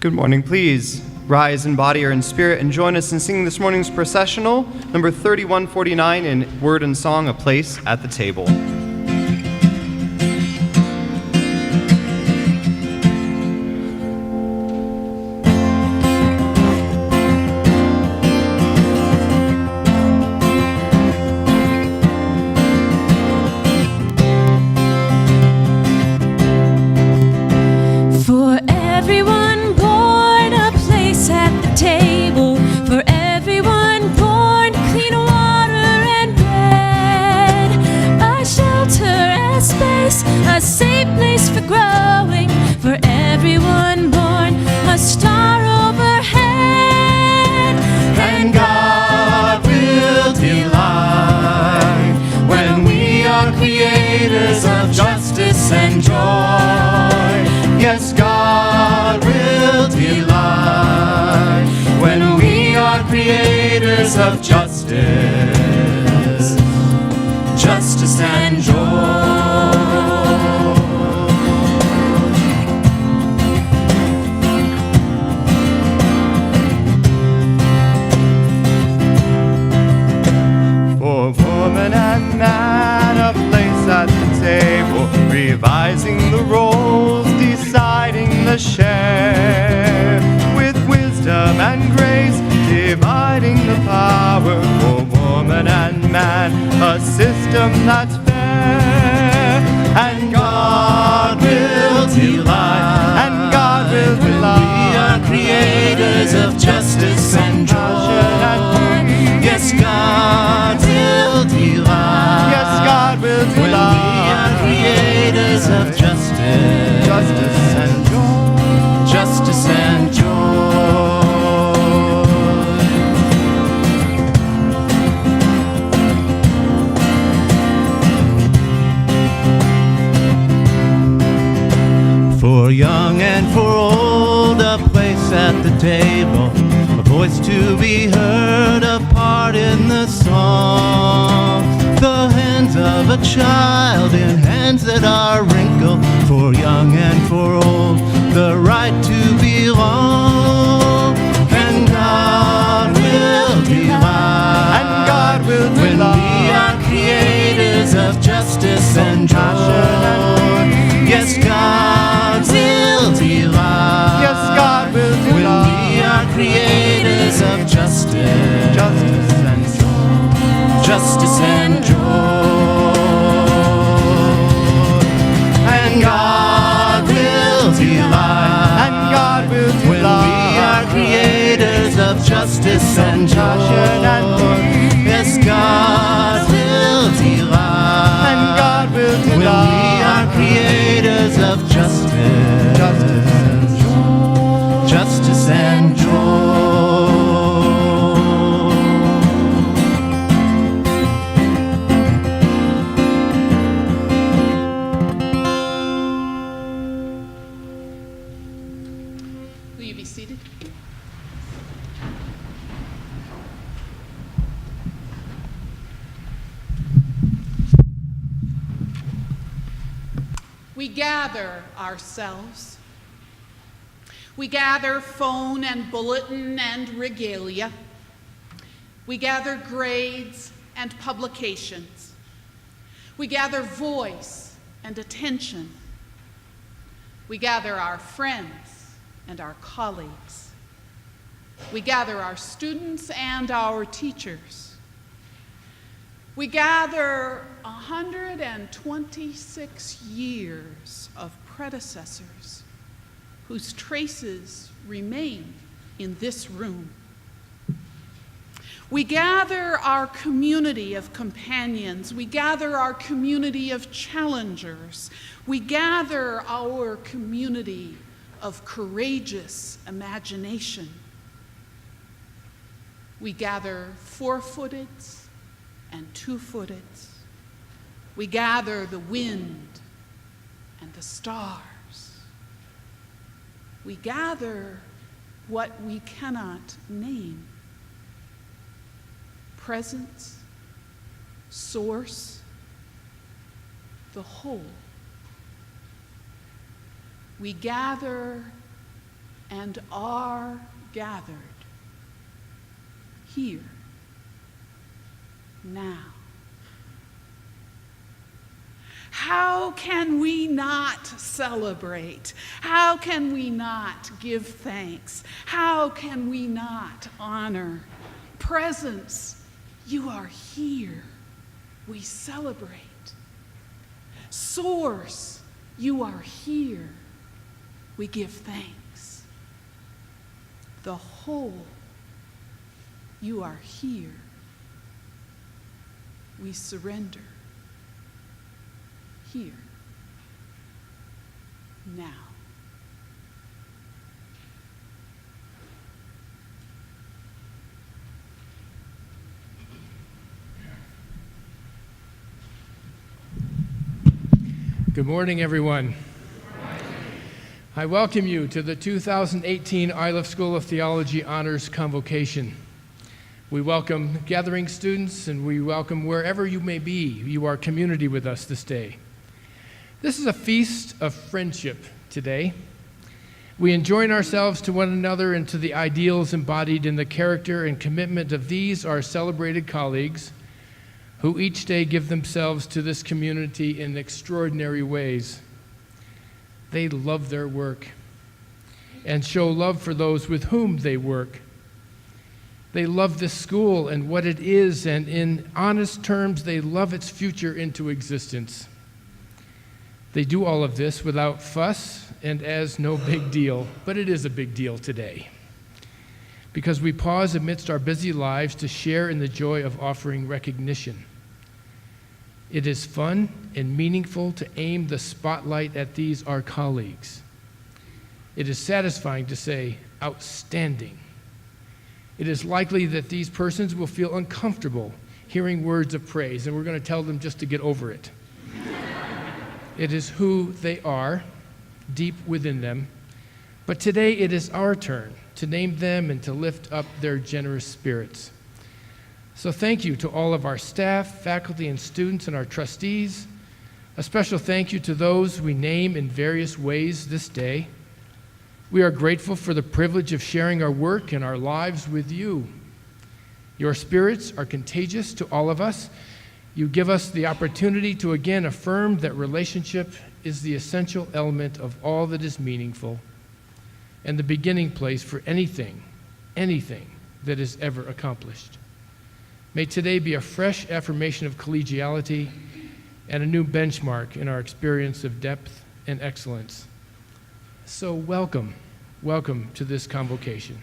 Good morning. Please rise in body or in spirit and join us in singing this morning's processional, number 3149, in word and song, A Place at the Table. And joy. Yes, God will delight when we are creators of justice, justice and joy. For woman and man, a place at the table, revising the roles, deciding the share, with wisdom and grace, dividing the power for woman and man, a system that's fair. And God will delight, and God will delight. We are creators of justice and joy. Yes, God will delight. Yes, God will delight. When we are creators of justice, justice and joy, justice and joy. For young and for old, a place at the table, a voice to be heard, a part in the song. The hands of a child in hands that are wrinkled, for young and for old, the right to belong. And God will delight, and God will when delight. we are creators of justice and joy. Yes, God will delight. Yes, God will delight. When we are creators of justice, justice and joy, justice and joy. And God will delight. and God will delight. When we are creators of justice and joy. Yes, God will delight. and God will delight. When we are creators of justice, justice and joy. Will you be seated? We gather ourselves. We gather phone and bulletin and regalia. We gather grades and publications. We gather voice and attention. We gather our friends and our colleagues. We gather our students and our teachers. We gather 126 years of predecessors whose traces remain in this room. We gather our community of companions. We gather our community of challengers. We gather our community of courageous imagination. We gather four-footeds and two-footeds. We gather the wind and the stars. We gather what we cannot name. Presence, source, the whole. We gather and are gathered here, now. How can we not celebrate? How can we not give thanks? How can we not honor? Presence, you are here. We celebrate. Source, you are here. We give thanks. The whole, you are here. We surrender. Here, now. Good morning, everyone. I welcome you to the 2018 Iliff School of Theology Honors Convocation. We welcome gathering students, and we welcome wherever you may be. You are community with us this day. This is a feast of friendship today. We enjoin ourselves to one another and to the ideals embodied in the character and commitment of these, our celebrated colleagues, who each day give themselves to this community in extraordinary ways. They love their work and show love for those with whom they work. They love this school and what it is, and in honest terms, they love its future into existence. They do all of this without fuss and as no big deal, but it is a big deal today, because we pause amidst our busy lives to share in the joy of offering recognition. It is fun and meaningful to aim the spotlight at these, our colleagues. It is satisfying to say, outstanding. It is likely that these persons will feel uncomfortable hearing words of praise, and we're going to tell them just to get over it. It is who they are, deep within them. But today it is our turn to name them and to lift up their generous spirits. So thank you to all of our staff, faculty, and students, and our trustees. A special thank you to those we name in various ways this day. We are grateful for the privilege of sharing our work and our lives with you. Your spirits are contagious to all of us. You give us the opportunity to again affirm that relationship is the essential element of all that is meaningful and the beginning place for anything that is ever accomplished. May today be a fresh affirmation of collegiality and a new benchmark in our experience of depth and excellence. So welcome to this convocation.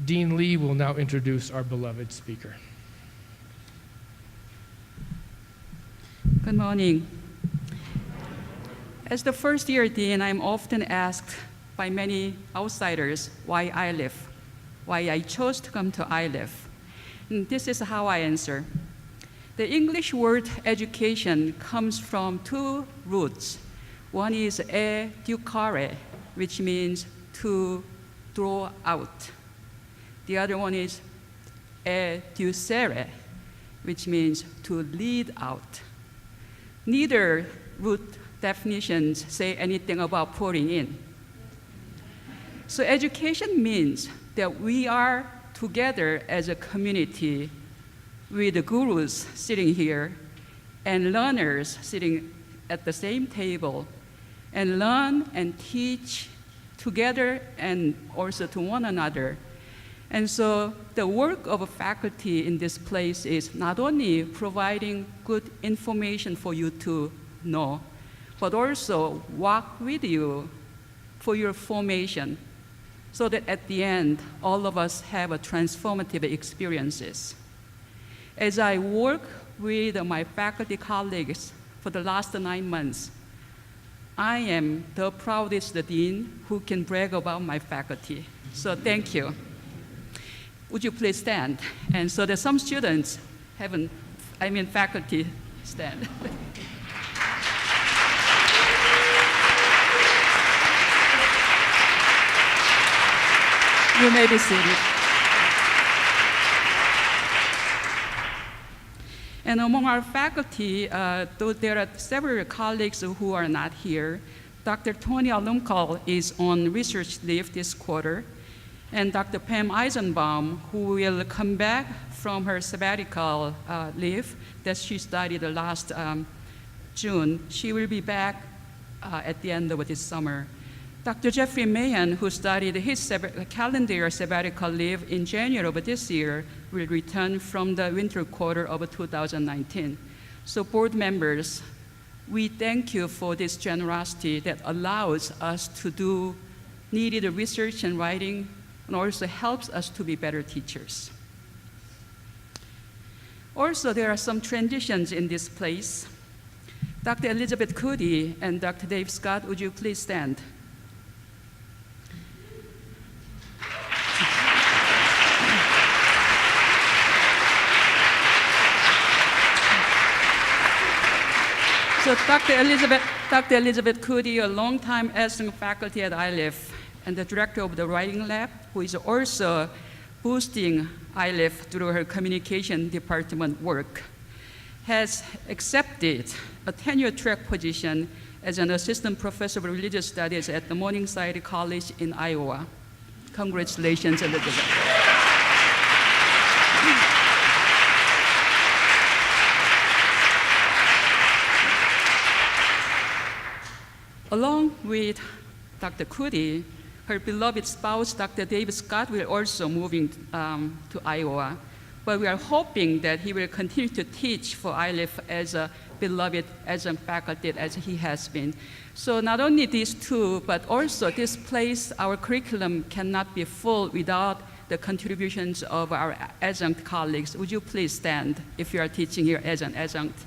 Dean Lee will now introduce our beloved speaker. Good morning. As the first-year dean, I'm often asked by many outsiders why Iliff, why I chose to come to Iliff. And this is how I answer. The English word education comes from two roots. One is educare, which means to draw out. The other one is educere, which means to lead out. Neither root definitions say anything about pouring in. So education means that we are together as a community with the gurus sitting here and learners sitting at the same table and learn and teach together and also to one another. And so the work of a faculty in this place is not only providing good information for you to know, but also walk with you for your formation, so that at the end, all of us have a transformative experiences. As I work with my faculty colleagues for the last 9 months, I am the proudest dean who can brag about my faculty. So thank you. Would you please stand? And so that some students faculty stand. You may be seated. And among our faculty, though there are several colleagues who are not here, Dr. Tony Alumkal is on research leave this quarter, and Dr. Pam Eisenbaum, who will come back from her sabbatical leave that she started last June, she will be back at the end of this summer. Dr. Jeffrey Mahan, who started his calendar year sabbatical leave in January of this year, will return from the winter quarter of 2019. So board members, we thank you for this generosity that allows us to do needed research and writing, and also helps us to be better teachers. Also, there are some transitions in this place. Dr. Elizabeth Cody and Dr. Dave Scott, would you please stand? So Dr. Elizabeth Cody, a longtime adjunct faculty at ILIF and the director of the writing lab, who is also boosting ILIF through her communication department work, has accepted a tenure-track position as an assistant professor of religious studies at the Morningside College in Iowa. Congratulations, Elizabeth. Along with Dr. Cody, her beloved spouse, Dr. David Scott, will also moving to Iowa. But we are hoping that he will continue to teach for ILIF as a beloved adjunct faculty as he has been. So not only these two, but also this place, our curriculum cannot be full without the contributions of our adjunct colleagues. Would you please stand if you are teaching here as an adjunct?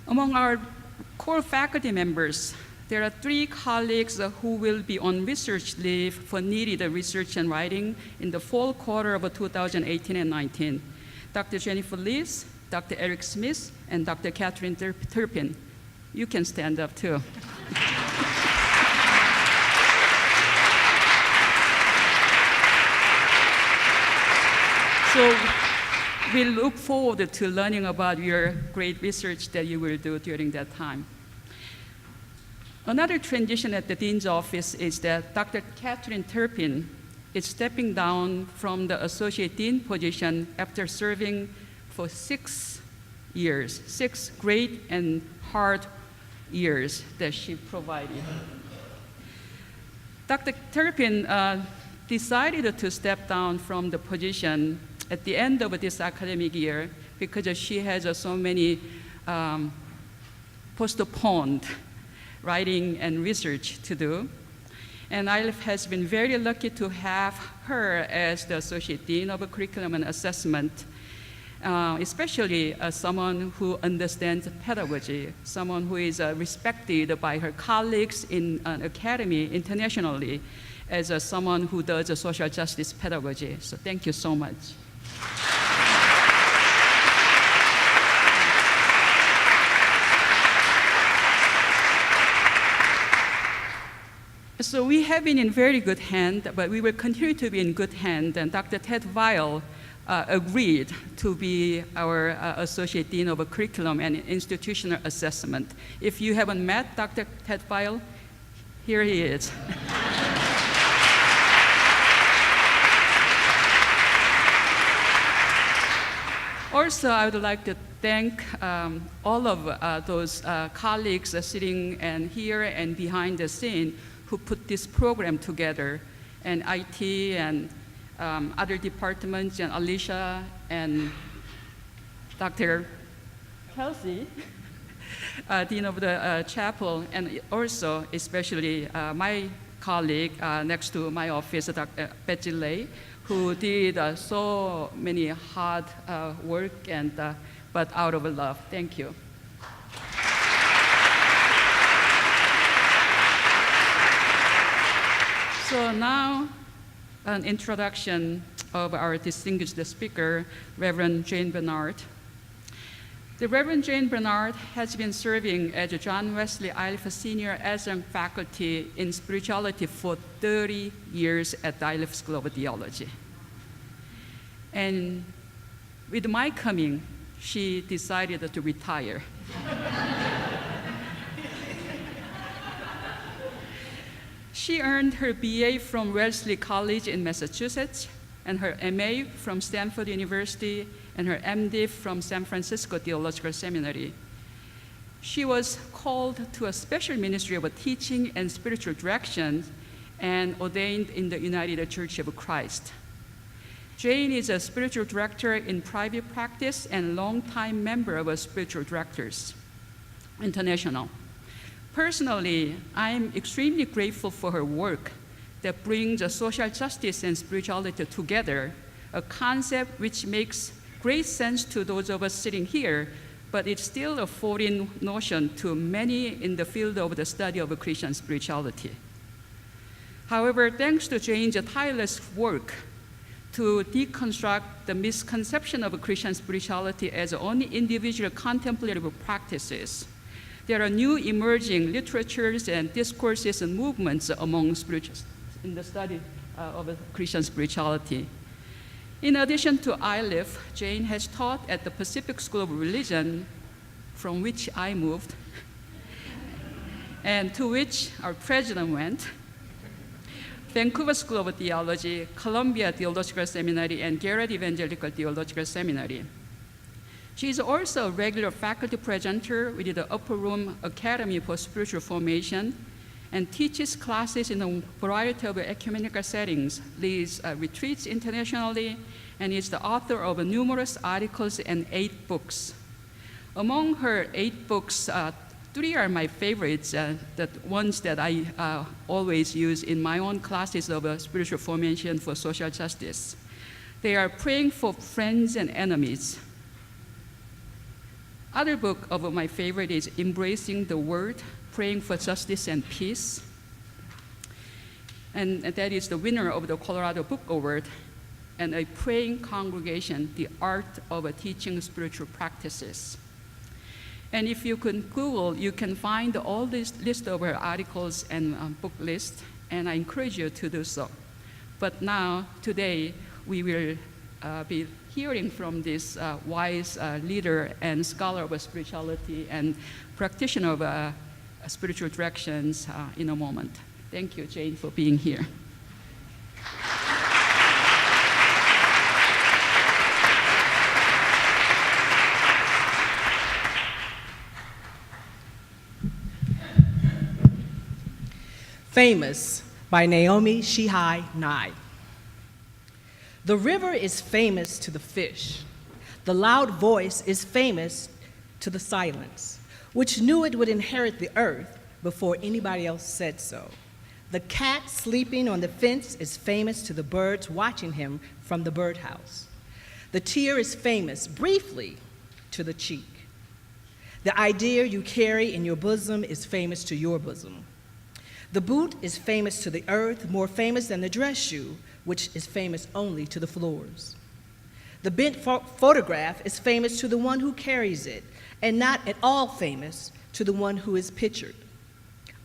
Among our core faculty members, there are 3 colleagues who will be on research leave for needed research and writing in the fall quarter of 2018 and 19. Dr. Jennifer Lees, Dr. Eric Smith, and Dr. Catherine Turpin. You can stand up too. So we look forward to learning about your great research that you will do during that time. Another transition at the Dean's office is that Dr. Catherine Turpin is stepping down from the Associate Dean position after serving for 6 years, 6 great and hard years that she provided. Dr. Turpin decided to step down from the position at the end of this academic year because she has so many postponed writing and research to do. And ILIF has been very lucky to have her as the Associate Dean of Curriculum and Assessment, especially as someone who understands pedagogy, someone who is respected by her colleagues in an academy internationally as someone who does social justice pedagogy. So thank you so much. So we have been in very good hand, but we will continue to be in good hand. And Dr. Ted Weil agreed to be our Associate Dean of Curriculum and Institutional Assessment. If you haven't met Dr. Ted Weil, here he is. Also, I would like to thank all of those colleagues sitting and here and behind the scene who put this program together, and IT and other departments, and Alicia and Dr. Kelsey, Dean of the Chapel, and also especially my colleague next to my office, Dr. Betsy Lay, who did so many hard work and but out of love. Thank you. So now, an introduction of our distinguished speaker, Reverend Jane Vennard. The Reverend Jane Vennard has been serving as a John Wesley Iliff Senior Adjunct Faculty in Spirituality for 30 years at the Iliff School of Theology. And with my coming, she decided to retire. She earned her BA from Wellesley College in Massachusetts, and her MA from Stanford University, and her MD from San Francisco Theological Seminary. She was called to a special ministry of teaching and spiritual direction and ordained in the United Church of Christ. Jane is a spiritual director in private practice and longtime member of Spiritual Directors International. Personally, I'm extremely grateful for her work that brings social justice and spirituality together, a concept which makes great sense to those of us sitting here, but it's still a foreign notion to many in the field of the study of Christian spirituality. However, thanks to Jane's tireless work to deconstruct the misconception of Christian spirituality as only individual contemplative practices, there are new emerging literatures and discourses and movements among spiritualists in the study of Christian spirituality. In addition to Iliff, Jane has taught at the Pacific School of Religion, from which I moved, and to which our president went, Vancouver School of Theology, Columbia Theological Seminary, and Garrett Evangelical Theological Seminary. She is also a regular faculty presenter with the Upper Room Academy for Spiritual Formation and teaches classes in a variety of ecumenical settings, leads retreats internationally, and is the author of numerous articles and 8 books. Among her 8 books, 3 are my favorites, the ones that I always use in my own classes of spiritual formation for social justice. They are Praying for Friends and Enemies. Other book of my favorite is Embracing the Word, Praying for Justice and Peace. And that is the winner of the Colorado Book Award. And A Praying Congregation, The Art of Teaching Spiritual Practices. And if you can Google, you can find all this list of her articles and book list, and I encourage you to do so. But now, today, we will be hearing from this wise leader and scholar of spirituality and practitioner of spiritual directions in a moment. Thank you, Jane, for being here. Famous by Naomi Shihai Nye. The river is famous to the fish. The loud voice is famous to the silence, which knew it would inherit the earth before anybody else said so. The cat sleeping on the fence is famous to the birds watching him from the birdhouse. The tear is famous, briefly, to the cheek. The idea you carry in your bosom is famous to your bosom. The boot is famous to the earth, more famous than the dress shoe, which is famous only to the floors. The bent photograph is famous to the one who carries it, and not at all famous to the one who is pictured.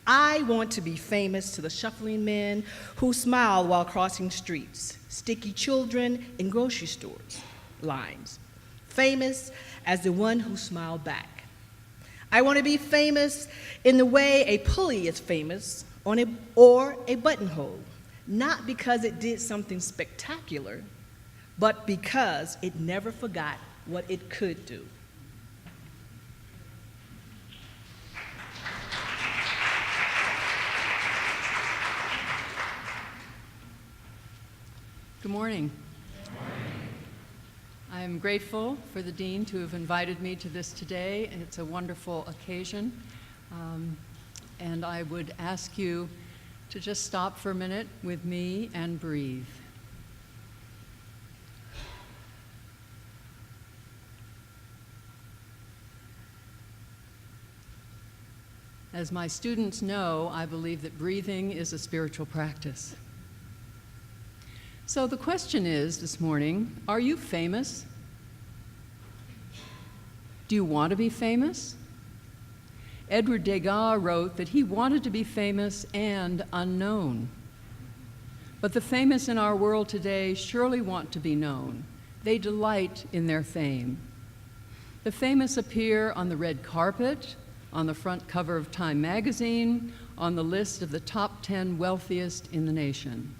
I want to be famous to the shuffling men who smile while crossing streets, sticky children in grocery stores, lines, famous as the one who smiled back. I want to be famous in the way a pulley is famous or a buttonhole, not because it did something spectacular, but because it never forgot what it could do. Good morning. I am grateful for the Dean to have invited me to this today, and it's a wonderful occasion. And I would ask you to just stop for a minute with me and breathe. As my students know, I believe that breathing is a spiritual practice. So the question is this morning, are you famous? Do you want to be famous? Edward Degas wrote that he wanted to be famous and unknown. But the famous in our world today surely want to be known. They delight in their fame. The famous appear on the red carpet, on the front cover of Time magazine, on the list of the top 10 wealthiest in the nation.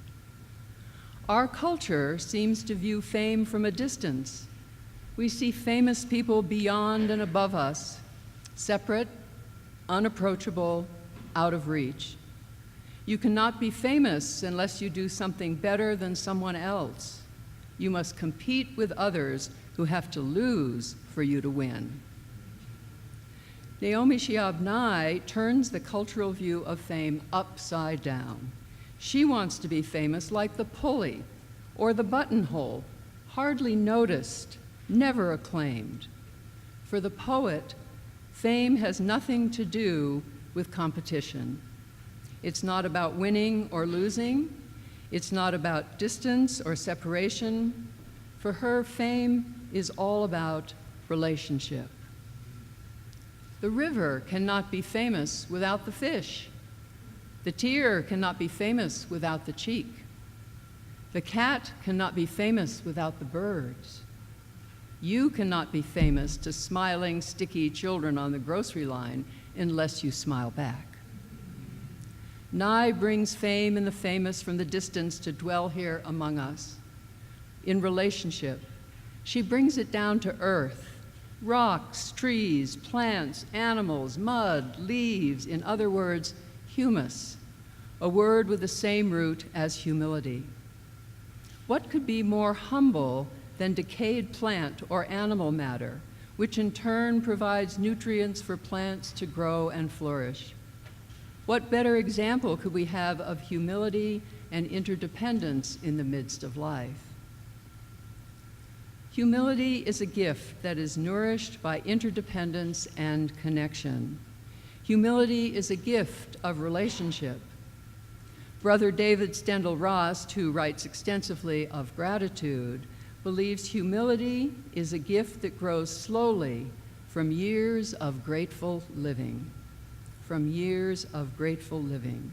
Our culture seems to view fame from a distance. We see famous people beyond and above us, separate, unapproachable, out of reach. You cannot be famous unless you do something better than someone else. You must compete with others who have to lose for you to win. Naomi Shihab Nye turns the cultural view of fame upside down. She wants to be famous like the pulley or the buttonhole, hardly noticed, never acclaimed. For the poet, fame has nothing to do with competition. It's not about winning or losing. It's not about distance or separation. For her, fame is all about relationship. The river cannot be famous without the fish. The tear cannot be famous without the cheek. The cat cannot be famous without the birds. You cannot be famous to smiling, sticky children on the grocery line unless you smile back. Nye brings fame and the famous from the distance to dwell here among us. In relationship, she brings it down to earth, rocks, trees, plants, animals, mud, leaves, in other words, humus, a word with the same root as humility. What could be more humble than decayed plant or animal matter, which in turn provides nutrients for plants to grow and flourish? What better example could we have of humility and interdependence in the midst of life? Humility is a gift that is nourished by interdependence and connection. Humility is a gift of relationship. Brother David Stendhal Rost, who writes extensively of gratitude, believes humility is a gift that grows slowly from years of grateful living. From years of grateful living.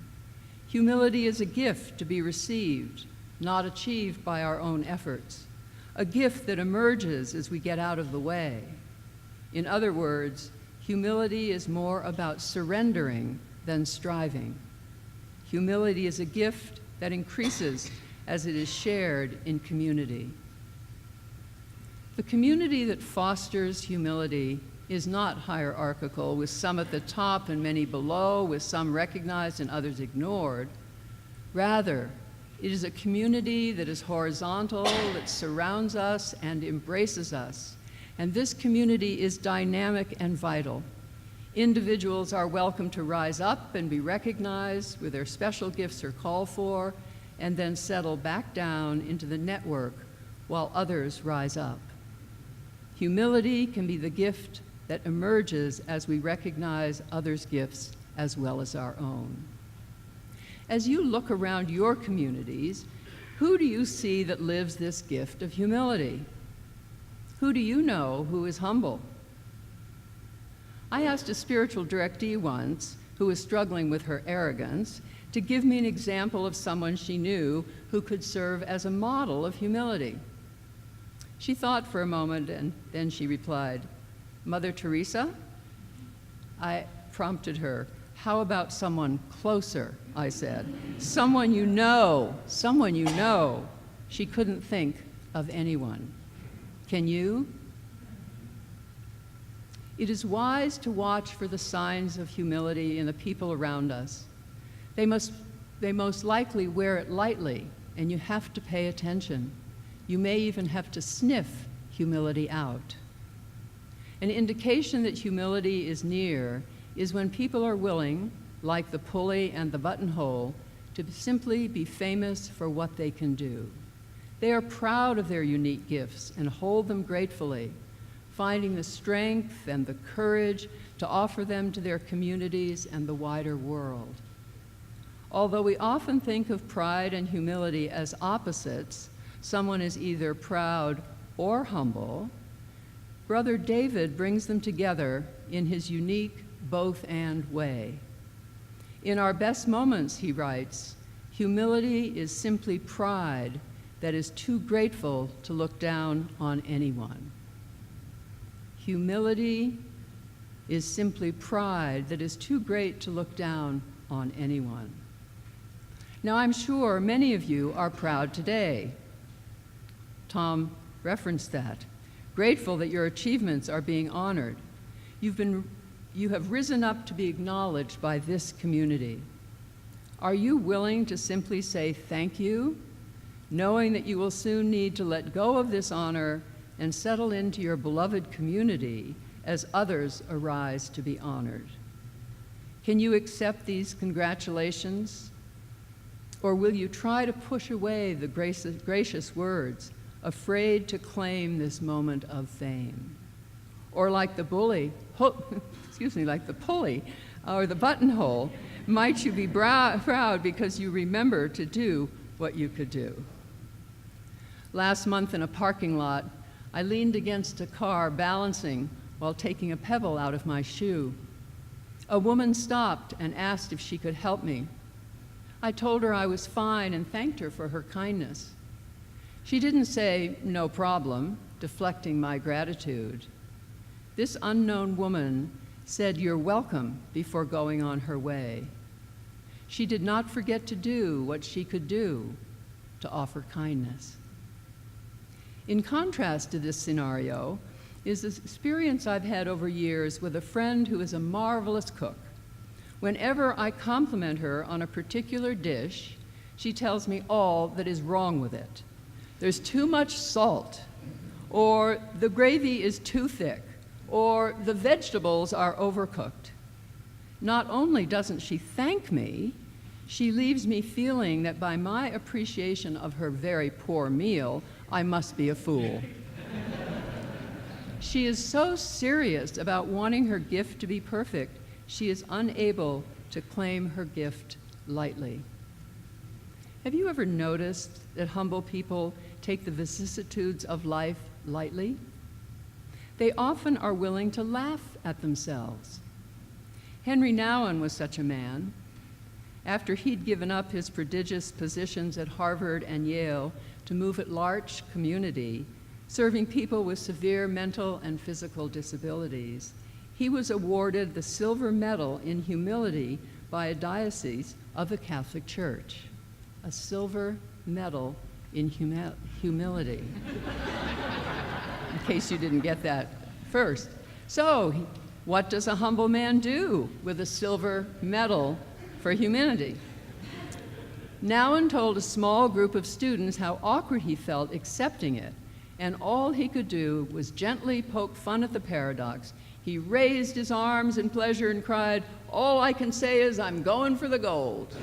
Humility is a gift to be received, not achieved by our own efforts. A gift that emerges as we get out of the way. In other words, humility is more about surrendering than striving. Humility is a gift that increases as it is shared in community. The community that fosters humility is not hierarchical, with some at the top and many below, with some recognized and others ignored. Rather, it is a community that is horizontal, that surrounds us and embraces us. And this community is dynamic and vital. Individuals are welcome to rise up and be recognized with their special gifts are called for, and then settle back down into the network while others rise up. Humility can be the gift that emerges as we recognize others' gifts as well as our own. As you look around your communities, who do you see that lives this gift of humility? Who do you know who is humble? I asked a spiritual directee once, who was struggling with her arrogance, to give me an example of someone she knew who could serve as a model of humility. She thought for a moment, and then she replied, Mother Teresa? I prompted her. How about someone closer, I said. Someone you know, someone you know. She couldn't think of anyone. Can you? It is wise to watch for the signs of humility in the people around us. They most likely wear it lightly, and you have to pay attention. You may even have to sniff humility out. An indication that humility is near is when people are willing, like the pulley and the buttonhole, to simply be famous for what they can do. They are proud of their unique gifts and hold them gratefully, finding the strength and the courage to offer them to their communities and the wider world. Although we often think of pride and humility as opposites, someone is either proud or humble, Brother David brings them together in his unique both-and way. In our best moments, he writes, humility is simply pride that is too grateful to look down on anyone. Humility is simply pride that is too great to look down on anyone. Now, I'm sure many of you are proud today. Tom referenced that. Grateful that your achievements are being honored. You have risen up to be acknowledged by this community. Are you willing to simply say thank you, knowing that you will soon need to let go of this honor and settle into your beloved community as others arise to be honored? Can you accept these congratulations? Or will you try to push away the gracious words, afraid to claim this moment of fame? Or like the pulley or the buttonhole, might you be proud because you remember to do what you could do? Last month in a parking lot, I leaned against a car balancing while taking a pebble out of my shoe. A woman stopped and asked if she could help me. I told her I was fine and thanked her for her kindness. She didn't say, "No problem," deflecting my gratitude. This unknown woman said, "You're welcome," before going on her way. She did not forget to do what she could do to offer kindness. In contrast to this scenario is this experience I've had over years with a friend who is a marvelous cook. Whenever I compliment her on a particular dish, she tells me all that is wrong with it. There's too much salt, or the gravy is too thick, or the vegetables are overcooked. Not only doesn't she thank me, she leaves me feeling that by my appreciation of her very poor meal, I must be a fool. She is so serious about wanting her gift to be perfect, she is unable to claim her gift lightly. Have you ever noticed that humble people take the vicissitudes of life lightly? They often are willing to laugh at themselves. Henry Nouwen was such a man. After he'd given up his prodigious positions at Harvard and Yale to move at large community, serving people with severe mental and physical disabilities, he was awarded the Silver Medal in Humility by a diocese of the Catholic Church. A Silver Medal in Humility. In case you didn't get that first. So, what does a humble man do with a silver medal for humanity? Nouwen told a small group of students how awkward he felt accepting it, and all he could do was gently poke fun at the paradox. He raised his arms in pleasure and cried, "All I can say is I'm going for the gold."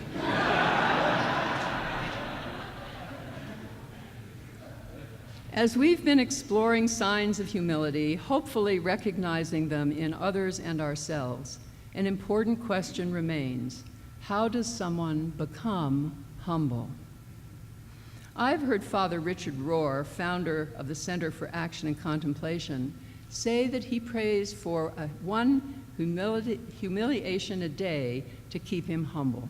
As we've been exploring signs of humility, hopefully recognizing them in others and ourselves, an important question remains: how does someone become humble? I've heard Father Richard Rohr, founder of the Center for Action and Contemplation, say that he prays for one humiliation a day to keep him humble.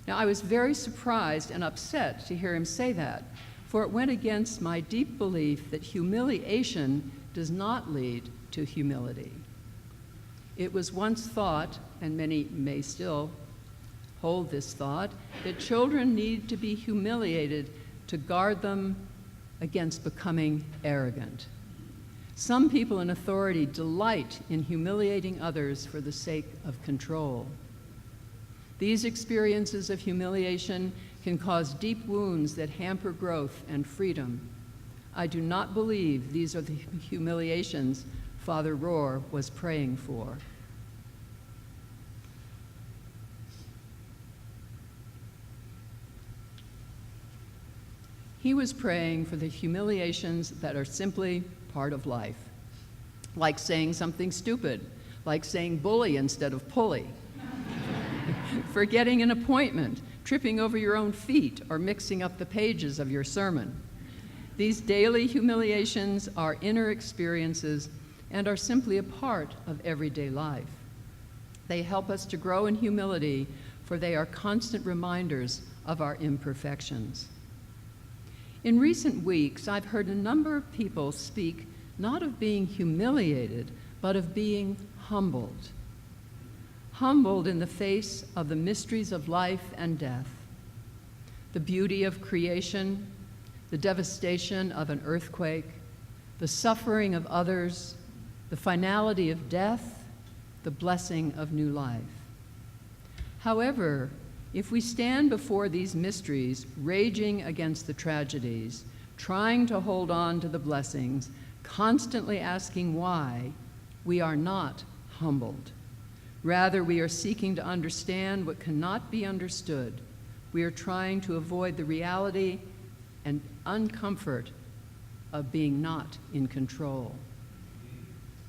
Now, I was very surprised and upset to hear him say that, for it went against my deep belief that humiliation does not lead to humility. It was once thought, and many may still hold this thought, that children need to be humiliated to guard them against becoming arrogant. Some people in authority delight in humiliating others for the sake of control. These experiences of humiliation can cause deep wounds that hamper growth and freedom. I do not believe these are the humiliations Father Rohr was praying for. He was praying for the humiliations that are simply part of life, like saying something stupid, like saying bully instead of pulley, forgetting an appointment, tripping over your own feet, or mixing up the pages of your sermon. These daily humiliations are inner experiences and are simply a part of everyday life. They help us to grow in humility, for they are constant reminders of our imperfections. In recent weeks, I've heard a number of people speak not of being humiliated, but of being humbled. Humbled in the face of the mysteries of life and death, the beauty of creation, the devastation of an earthquake, the suffering of others, the finality of death, the blessing of new life. However, if we stand before these mysteries, raging against the tragedies, trying to hold on to the blessings, constantly asking why, we are not humbled. Rather, we are seeking to understand what cannot be understood. We are trying to avoid the reality and uncomfort of being not in control.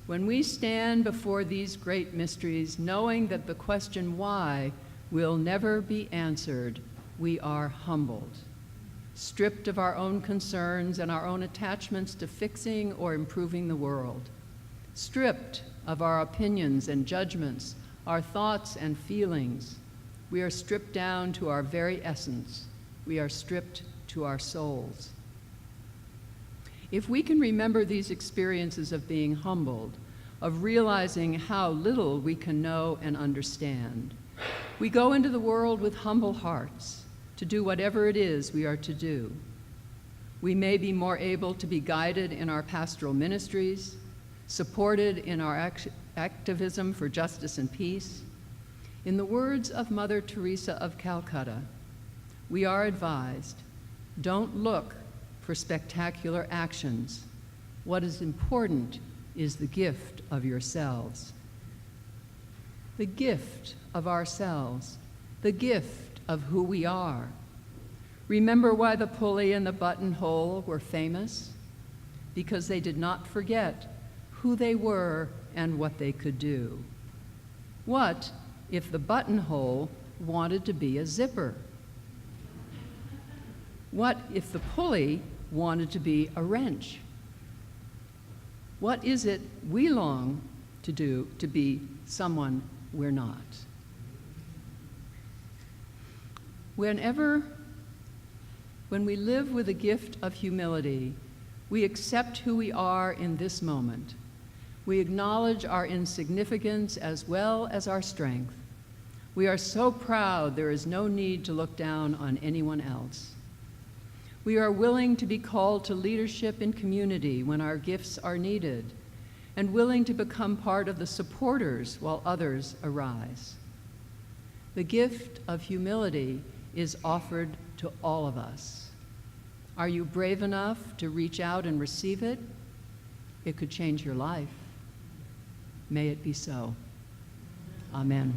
When we stand before these great mysteries, knowing that the question why will never be answered, we are humbled, stripped of our own concerns and our own attachments to fixing or improving the world, stripped of our opinions and judgments, our thoughts and feelings. We are stripped down to our very essence. We are stripped to our souls. If we can remember these experiences of being humbled, of realizing how little we can know and understand, we go into the world with humble hearts to do whatever it is we are to do. We may be more able to be guided in our pastoral ministries, supported in our activism for justice and peace. In the words of Mother Teresa of Calcutta, we are advised, don't look for spectacular actions. What is important is the gift of yourselves. The gift of ourselves, the gift of who we are. Remember why the pulley and the buttonhole were famous? Because they did not forget who they were and what they could do. What if the buttonhole wanted to be a zipper? What if the pulley wanted to be a wrench? What is it we long to do to be someone we're not? When we live with a gift of humility, we accept who we are in this moment. We acknowledge our insignificance as well as our strength. We are so proud there is no need to look down on anyone else. We are willing to be called to leadership in community when our gifts are needed, and willing to become part of the supporters while others arise. The gift of humility is offered to all of us. Are you brave enough to reach out and receive it? It could change your life. May it be so. Amen.